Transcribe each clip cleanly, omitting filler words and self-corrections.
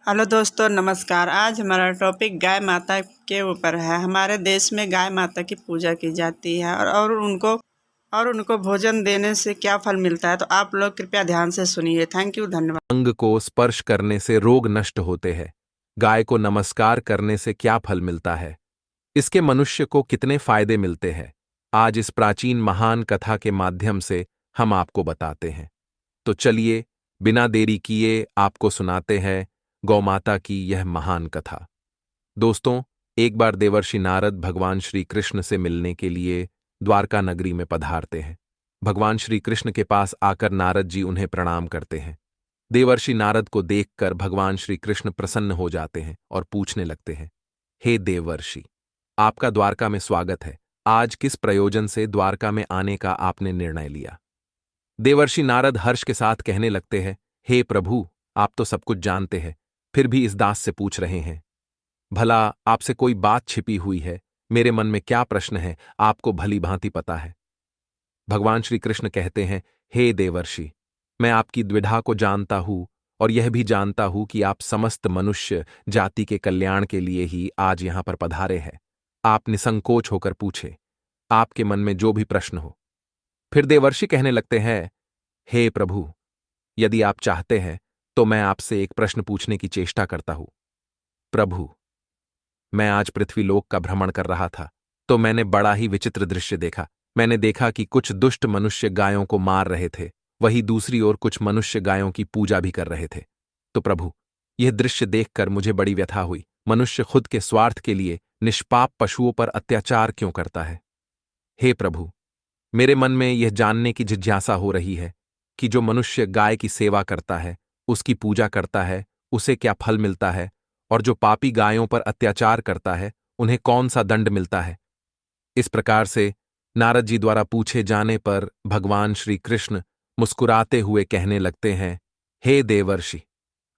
Hello दोस्तों, नमस्कार। आज हमारा टॉपिक गाय माता के ऊपर है। हमारे देश में गाय माता की पूजा की जाती है और उनको भोजन देने से क्या फल मिलता है, तो आप लोग कृपया ध्यान से सुनिए। थैंक यू, धन्यवाद। अंग को स्पर्श करने से रोग नष्ट होते हैं। गाय को नमस्कार करने से क्या फल मिलता है? इसके मनुष्य को कितने फायदे मिलते हैं? आज इस प्राचीन महान कथा के माध्यम से हम आपको बताते हैं। तो चलिए, बिना देरी किए आपको सुनाते हैं गौमाता की यह महान कथा। दोस्तों, एक बार देवर्षि नारद भगवान श्री कृष्ण से मिलने के लिए द्वारका नगरी में पधारते हैं। भगवान श्री कृष्ण के पास आकर नारद जी उन्हें प्रणाम करते हैं। देवर्षि नारद को देखकर भगवान श्री कृष्ण प्रसन्न हो जाते हैं और पूछने लगते हैं, हे देवर्षि, आपका द्वारका में स्वागत है। आज किस प्रयोजन से द्वारका में आने का आपने निर्णय लिया? देवर्षि नारद हर्ष के साथ कहने लगते हैं, हे प्रभु, आप तो सब कुछ जानते हैं, फिर भी इस दास से पूछ रहे हैं। भला आपसे कोई बात छिपी हुई है? मेरे मन में क्या प्रश्न है, आपको भली भांति पता है। भगवान श्री कृष्ण कहते हैं, हे देवर्षि, मैं आपकी द्विधा को जानता हूं और यह भी जानता हूं कि आप समस्त मनुष्य जाति के कल्याण के लिए ही आज यहां पर पधारे हैं। आप निसंकोच होकर पूछे, आपके मन में जो भी प्रश्न हो। फिर देवर्षि कहने लगते हैं, हे प्रभु, यदि आप चाहते हैं तो मैं आपसे एक प्रश्न पूछने की चेष्टा करता हूं। प्रभु, मैं आज पृथ्वीलोक का भ्रमण कर रहा था, तो मैंने बड़ा ही विचित्र दृश्य देखा। मैंने देखा कि कुछ दुष्ट मनुष्य गायों को मार रहे थे, वहीं दूसरी ओर कुछ मनुष्य गायों की पूजा भी कर रहे थे। तो प्रभु, यह दृश्य देखकर मुझे बड़ी व्यथा हुई। मनुष्य खुद के स्वार्थ के लिए निष्पाप पशुओं पर अत्याचार क्यों करता है? हे प्रभु, मेरे मन में यह जानने की जिज्ञासा हो रही है कि जो मनुष्य गाय की सेवा करता है, उसकी पूजा करता है, उसे क्या फल मिलता है, और जो पापी गायों पर अत्याचार करता है, उन्हें कौन सा दंड मिलता है। इस प्रकार से नारद जी द्वारा पूछे जाने पर भगवान श्री कृष्ण मुस्कुराते हुए कहने लगते हैं, हे देवर्षि,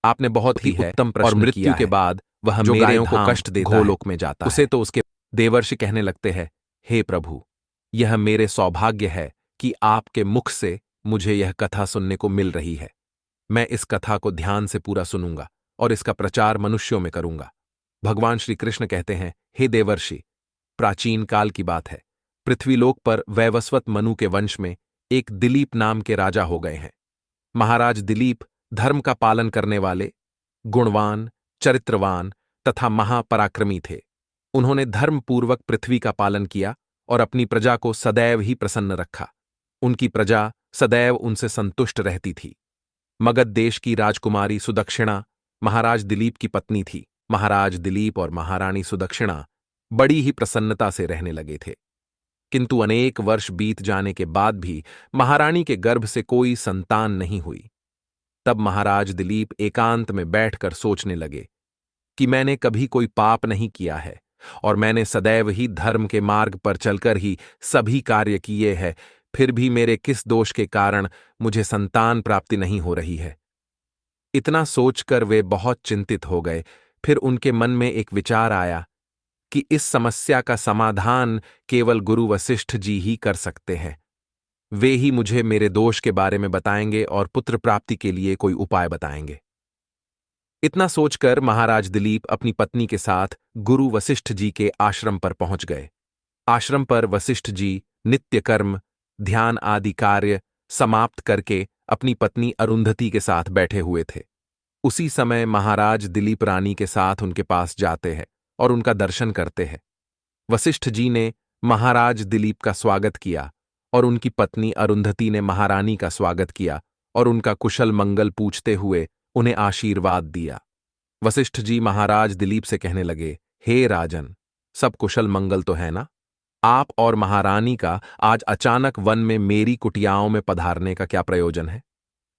आपने बहुत ही उत्तम प्रश्न और मृत्यु के बाद वह जो गायों को कष्ट देता गोलोक में जाता उसे तो उसके। देवर्षि कहने लगते हैं, हे प्रभु, यह मेरे सौभाग्य है कि आपके मुख से मुझे यह कथा सुनने को मिल रही है। मैं इस कथा को ध्यान से पूरा सुनूंगा और इसका प्रचार मनुष्यों में करूंगा। भगवान श्री कृष्ण कहते हैं, हे देवर्षि, प्राचीन काल की बात है। पृथ्वीलोक पर वैवस्वत मनु के वंश में एक दिलीप नाम के राजा हो गए हैं। महाराज दिलीप धर्म का पालन करने वाले, गुणवान, चरित्रवान तथा महापराक्रमी थे। उन्होंने धर्मपूर्वक पृथ्वी का पालन किया और अपनी प्रजा को सदैव ही प्रसन्न रखा। उनकी प्रजा सदैव उनसे संतुष्ट रहती थी। मगध देश की राजकुमारी सुदक्षिणा महाराज दिलीप की पत्नी थी। महाराज दिलीप और महारानी सुदक्षिणा बड़ी ही प्रसन्नता से रहने लगे थे, किंतु अनेक वर्ष बीत जाने के बाद भी महारानी के गर्भ से कोई संतान नहीं हुई। तब महाराज दिलीप एकांत में बैठकर सोचने लगे कि मैंने कभी कोई पाप नहीं किया है और मैंने सदैव ही धर्म के मार्ग पर चलकर ही सभी कार्य किए हैं, फिर भी मेरे किस दोष के कारण मुझे संतान प्राप्ति नहीं हो रही है। इतना सोचकर वे बहुत चिंतित हो गए। फिर उनके मन में एक विचार आया कि इस समस्या का समाधान केवल गुरु वशिष्ठ जी ही कर सकते हैं। वे ही मुझे मेरे दोष के बारे में बताएंगे और पुत्र प्राप्ति के लिए कोई उपाय बताएंगे। इतना सोचकर महाराज दिलीप अपनी पत्नी के साथ गुरु वशिष्ठ जी के आश्रम पर पहुंच गए। आश्रम पर वशिष्ठ जी नित्य कर्म, ध्यान आदि कार्य समाप्त करके अपनी पत्नी अरुंधति के साथ बैठे हुए थे। उसी समय महाराज दिलीप रानी के साथ उनके पास जाते हैं और उनका दर्शन करते हैं। वशिष्ठ जी ने महाराज दिलीप का स्वागत किया और उनकी पत्नी अरुंधति ने महारानी का स्वागत किया और उनका कुशल मंगल पूछते हुए उन्हें आशीर्वाद दिया। वशिष्ठ जी महाराज दिलीप से कहने लगे, हे राजन, सब कुशल मंगल तो है ना? आप और महारानी का आज अचानक वन में मेरी कुटियाओं में पधारने का क्या प्रयोजन है?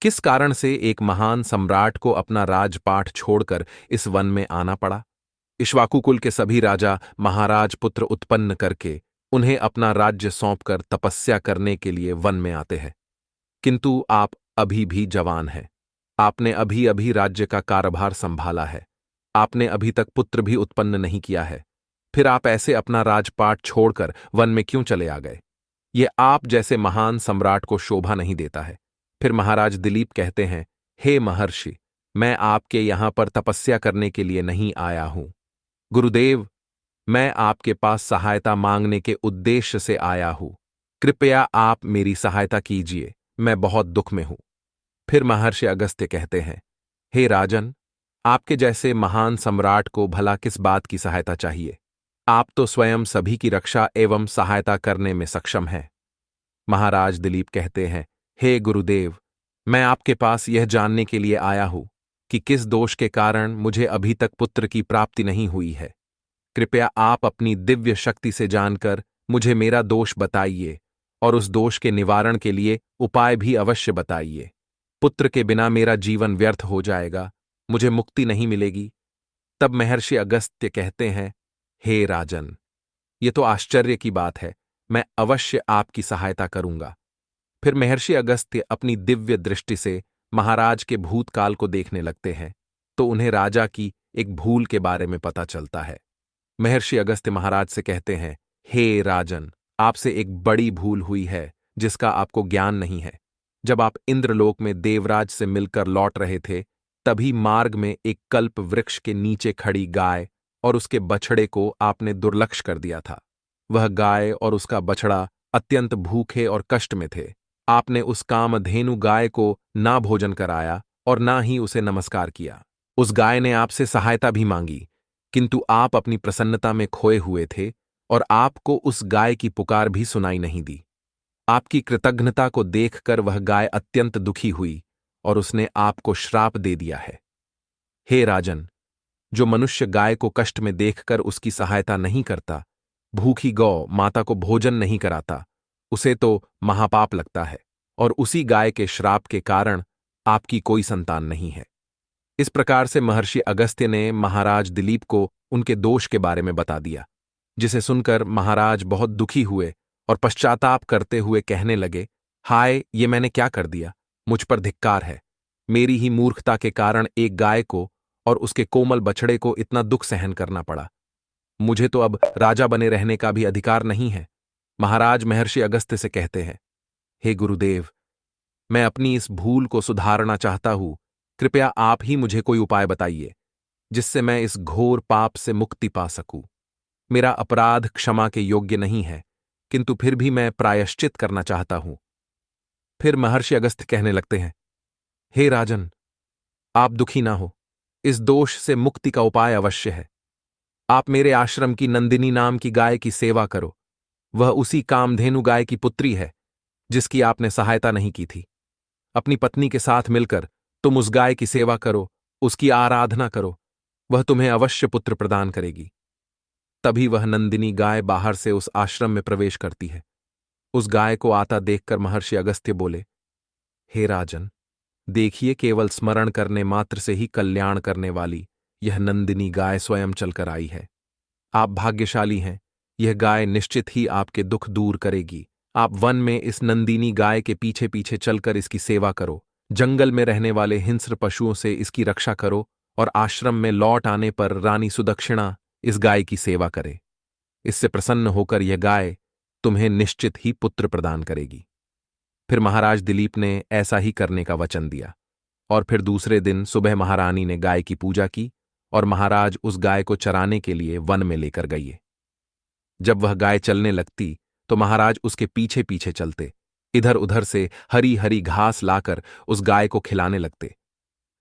किस कारण से एक महान सम्राट को अपना राजपाट छोड़कर इस वन में आना पड़ा? इक्ष्वाकु कुल के सभी राजा महाराज पुत्र उत्पन्न करके उन्हें अपना राज्य सौंपकर तपस्या करने के लिए वन में आते हैं, किंतु आप अभी भी जवान हैं। आपने अभी अभी राज्य का कार्यभार संभाला है। आपने अभी तक पुत्र भी उत्पन्न नहीं किया है, फिर आप ऐसे अपना राजपाट छोड़कर वन में क्यों चले आ गए? ये आप जैसे महान सम्राट को शोभा नहीं देता है। फिर महाराज दिलीप कहते हैं, हे महर्षि, मैं आपके यहाँ पर तपस्या करने के लिए नहीं आया हूं। गुरुदेव, मैं आपके पास सहायता मांगने के उद्देश्य से आया हूं। कृपया आप मेरी सहायता कीजिए, मैं बहुत दुख में हूं। फिर महर्षि अगस्त्य कहते हैं, हे राजन, आपके जैसे महान सम्राट को भला किस बात की सहायता चाहिए? आप तो स्वयं सभी की रक्षा एवं सहायता करने में सक्षम हैं। महाराज दिलीप कहते हैं, हे गुरुदेव, मैं आपके पास यह जानने के लिए आया हूं कि किस दोष के कारण मुझे अभी तक पुत्र की प्राप्ति नहीं हुई है। कृपया आप अपनी दिव्य शक्ति से जानकर मुझे मेरा दोष बताइए और उस दोष के निवारण के लिए उपाय भी अवश्य बताइए। पुत्र के बिना मेरा जीवन व्यर्थ हो जाएगा, मुझे मुक्ति नहीं मिलेगी। तब महर्षि अगस्त्य कहते हैं, हे राजन, ये तो आश्चर्य की बात है, मैं अवश्य आपकी सहायता करूंगा। फिर महर्षि अगस्त्य अपनी दिव्य दृष्टि से महाराज के भूतकाल को देखने लगते हैं, तो उन्हें राजा की एक भूल के बारे में पता चलता है। महर्षि अगस्त्य महाराज से कहते हैं, हे राजन, आपसे एक बड़ी भूल हुई है जिसका आपको ज्ञान नहीं है। जब आप इंद्रलोक में देवराज से मिलकर लौट रहे थे, तभी मार्ग में एक कल्प वृक्ष के नीचे खड़ी गाय और उसके बछड़े को आपने दुर्लक्ष्य कर दिया था। वह गाय और उसका बछड़ा अत्यंत भूखे और कष्ट में थे। आपने उस कामधेनु गाय को ना भोजन कराया और ना ही उसे नमस्कार किया। उस गाय ने आपसे सहायता भी मांगी, किंतु आप अपनी प्रसन्नता में खोए हुए थे और आपको उस गाय की पुकार भी सुनाई नहीं दी। आपकी कृतज्ञता को देखकर वह गाय अत्यंत दुखी हुई और उसने आपको श्राप दे दिया है। हे राजन, जो मनुष्य गाय को कष्ट में देखकर उसकी सहायता नहीं करता, भूखी गौ माता को भोजन नहीं कराता, उसे तो महापाप लगता है और उसी गाय के श्राप के कारण आपकी कोई संतान नहीं है। इस प्रकार से महर्षि अगस्त्य ने महाराज दिलीप को उनके दोष के बारे में बता दिया, जिसे सुनकर महाराज बहुत दुखी हुए और पश्चाताप करते हुए कहने लगे, हाय, ये मैंने क्या कर दिया? मुझ पर धिक्कार है। मेरी ही मूर्खता के कारण एक गाय को और उसके कोमल बछड़े को इतना दुख सहन करना पड़ा। मुझे तो अब राजा बने रहने का भी अधिकार नहीं है। महाराज महर्षि अगस्त्य से कहते हैं, हे गुरुदेव, मैं अपनी इस भूल को सुधारना चाहता हूं। कृपया आप ही मुझे कोई उपाय बताइए जिससे मैं इस घोर पाप से मुक्ति पा सकूं। मेरा अपराध क्षमा के योग्य नहीं है, किंतु फिर भी मैं प्रायश्चित करना चाहता हूं। फिर महर्षि अगस्त्य कहने लगते हैं, हे राजन, आप दुखी ना हो, इस दोष से मुक्ति का उपाय अवश्य है। आप मेरे आश्रम की नंदिनी नाम की गाय की सेवा करो। वह उसी कामधेनु गाय की पुत्री है जिसकी आपने सहायता नहीं की थी। अपनी पत्नी के साथ मिलकर तुम उस गाय की सेवा करो, उसकी आराधना करो, वह तुम्हें अवश्य पुत्र प्रदान करेगी। तभी वह नंदिनी गाय बाहर से उस आश्रम में प्रवेश करती है। उस गाय को आता देखकर महर्षि अगस्त्य बोले, हे राजन, देखिए, केवल स्मरण करने मात्र से ही कल्याण करने वाली यह नंदिनी गाय स्वयं चलकर आई है। आप भाग्यशाली हैं, यह गाय निश्चित ही आपके दुख दूर करेगी। आप वन में इस नंदिनी गाय के पीछे पीछे चलकर इसकी सेवा करो, जंगल में रहने वाले हिंस्र पशुओं से इसकी रक्षा करो और आश्रम में लौट आने पर रानी सुदक्षिणा इस गाय की सेवा करे। इससे प्रसन्न होकर यह गाय तुम्हें निश्चित ही पुत्र प्रदान करेगी। फिर महाराज दिलीप ने ऐसा ही करने का वचन दिया और फिर दूसरे दिन सुबह महारानी ने गाय की पूजा की और महाराज उस गाय को चराने के लिए वन में लेकर गए। जब वह गाय चलने लगती तो महाराज उसके पीछे पीछे चलते, इधर उधर से हरी हरी घास लाकर उस गाय को खिलाने लगते।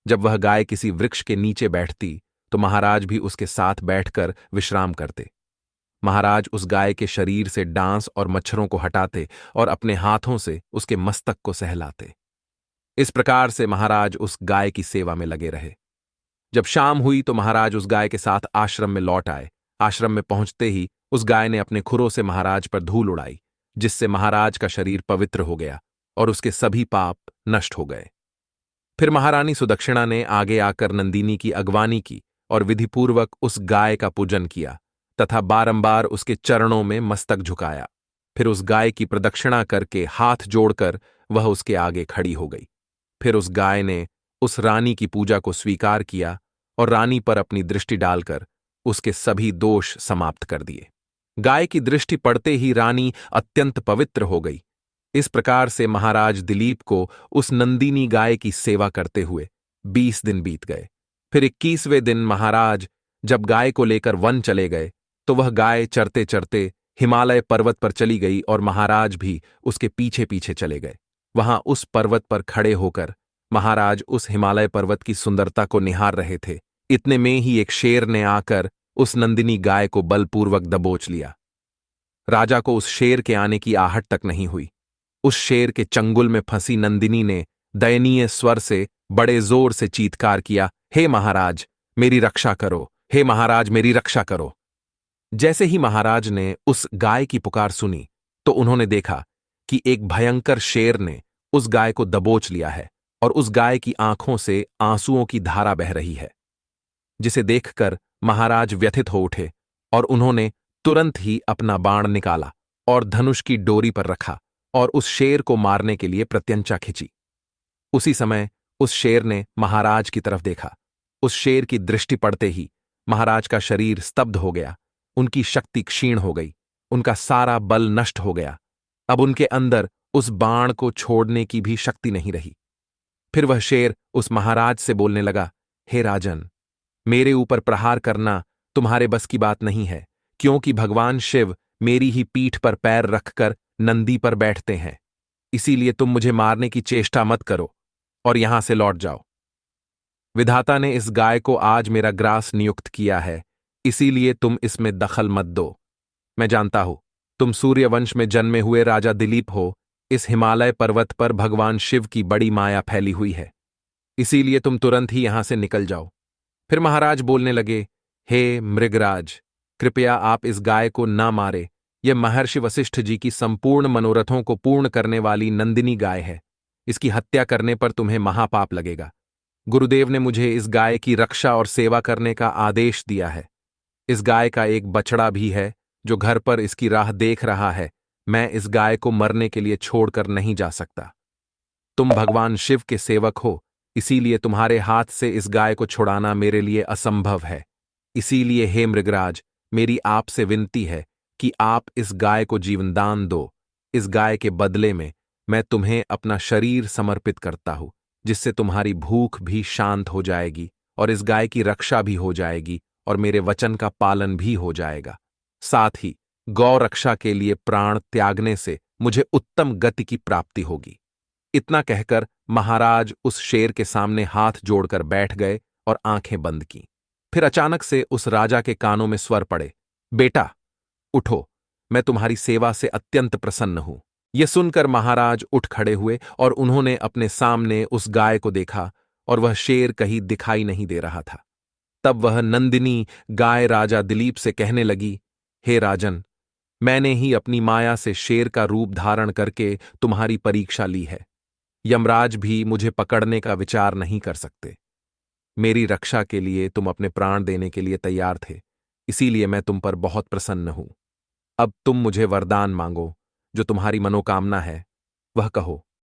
जब वह गाय किसी वृक्ष के नीचे बैठती तो महाराज भी उसके साथ बैठकर विश्राम करते। महाराज उस गाय के शरीर से डांस और मच्छरों को हटाते और अपने हाथों से उसके मस्तक को सहलाते। इस प्रकार से महाराज उस गाय की सेवा में लगे रहे। जब शाम हुई तो महाराज उस गाय के साथ आश्रम में लौट आए। आश्रम में पहुंचते ही उस गाय ने अपने खुरों से महाराज पर धूल उड़ाई, जिससे महाराज का शरीर पवित्र हो गया और उसके सभी पाप नष्ट हो गए। फिर महारानी सुदक्षिणा ने आगे आकर नंदिनी की अगवानी की और विधिपूर्वक उस गाय का पूजन किया तथा बारंबार उसके चरणों में मस्तक झुकाया। फिर उस गाय की प्रदक्षिणा करके हाथ जोड़कर वह उसके आगे खड़ी हो गई। फिर उस गाय ने उस रानी की पूजा को स्वीकार किया और रानी पर अपनी दृष्टि डालकर उसके सभी दोष समाप्त कर दिए। गाय की दृष्टि पड़ते ही रानी अत्यंत पवित्र हो गई। इस प्रकार से महाराज दिलीप को उस नंदिनी गाय की सेवा करते हुए 20 दिन बीत गए। फिर 21वें दिन महाराज जब गाय को लेकर वन चले गए तो वह गाय चरते चरते हिमालय पर्वत पर चली गई और महाराज भी उसके पीछे पीछे चले गए। वहां उस पर्वत पर खड़े होकर महाराज उस हिमालय पर्वत की सुंदरता को निहार रहे थे। इतने में ही एक शेर ने आकर उस नंदिनी गाय को बलपूर्वक दबोच लिया। राजा को उस शेर के आने की आहट तक नहीं हुई। उस शेर के चंगुल में फंसी नंदिनी ने दयनीय स्वर से बड़े जोर से चीत्कार किया, हे महाराज मेरी रक्षा करो, हे महाराज मेरी रक्षा करो। जैसे ही महाराज ने उस गाय की पुकार सुनी तो उन्होंने देखा कि एक भयंकर शेर ने उस गाय को दबोच लिया है और उस गाय की आंखों से आंसुओं की धारा बह रही है, जिसे देखकर महाराज व्यथित हो उठे और उन्होंने तुरंत ही अपना बाण निकाला और धनुष की डोरी पर रखा और उस शेर को मारने के लिए प्रत्यंचा खींची। उसी समय उस शेर ने महाराज की तरफ देखा। उस शेर की दृष्टि पड़ते ही महाराज का शरीर स्तब्ध हो गया, उनकी शक्ति क्षीण हो गई, उनका सारा बल नष्ट हो गया। अब उनके अंदर उस बाण को छोड़ने की भी शक्ति नहीं रही। फिर वह शेर उस महाराज से बोलने लगा, हे राजन, मेरे ऊपर प्रहार करना तुम्हारे बस की बात नहीं है, क्योंकि भगवान शिव मेरी ही पीठ पर पैर रखकर नंदी पर बैठते हैं। इसीलिए तुम मुझे मारने की चेष्टा मत करो और यहां से लौट जाओ। विधाता ने इस गाय को आज मेरा ग्रास नियुक्त किया है, इसीलिए तुम इसमें दखल मत दो। मैं जानता हूं तुम सूर्यवंश में जन्मे हुए राजा दिलीप हो। इस हिमालय पर्वत पर भगवान शिव की बड़ी माया फैली हुई है, इसीलिए तुम तुरंत ही यहां से निकल जाओ। फिर महाराज बोलने लगे, हे मृगराज, कृपया आप इस गाय को न मारे। यह महर्षि वशिष्ठ जी की संपूर्ण मनोरथों को पूर्ण करने वाली नंदिनी गाय है। इसकी हत्या करने पर तुम्हें महापाप लगेगा। गुरुदेव ने मुझे इस गाय की रक्षा और सेवा करने का आदेश दिया है। इस गाय का एक बछड़ा भी है जो घर पर इसकी राह देख रहा है। मैं इस गाय को मरने के लिए छोड़कर नहीं जा सकता। तुम भगवान शिव के सेवक हो, इसीलिए तुम्हारे हाथ से इस गाय को छुड़ाना मेरे लिए असंभव है। इसीलिए हे मृगराज, मेरी आपसे विनती है कि आप इस गाय को जीवनदान दो। इस गाय के बदले में मैं तुम्हें अपना शरीर समर्पित करता हूं, जिससे तुम्हारी भूख भी शांत हो जाएगी और इस गाय की रक्षा भी हो जाएगी और मेरे वचन का पालन भी हो जाएगा। साथ ही गौ रक्षा के लिए प्राण त्यागने से मुझे उत्तम गति की प्राप्ति होगी। इतना कहकर महाराज उस शेर के सामने हाथ जोड़कर बैठ गए और आंखें बंद की। फिर अचानक से उस राजा के कानों में स्वर पड़े, बेटा उठो, मैं तुम्हारी सेवा से अत्यंत प्रसन्न हूं। यह सुनकर महाराज उठ खड़े हुए और उन्होंने अपने सामने उस गाय को देखा और वह शेर कहीं दिखाई नहीं दे रहा था। तब वह नंदिनी गाय राजा दिलीप से कहने लगी, हे राजन, मैंने ही अपनी माया से शेर का रूप धारण करके तुम्हारी परीक्षा ली है। यमराज भी मुझे पकड़ने का विचार नहीं कर सकते। मेरी रक्षा के लिए तुम अपने प्राण देने के लिए तैयार थे, इसीलिए मैं तुम पर बहुत प्रसन्न हूं। अब तुम मुझे वरदान मांगो, जो तुम्हारी मनोकामना है वह कहो।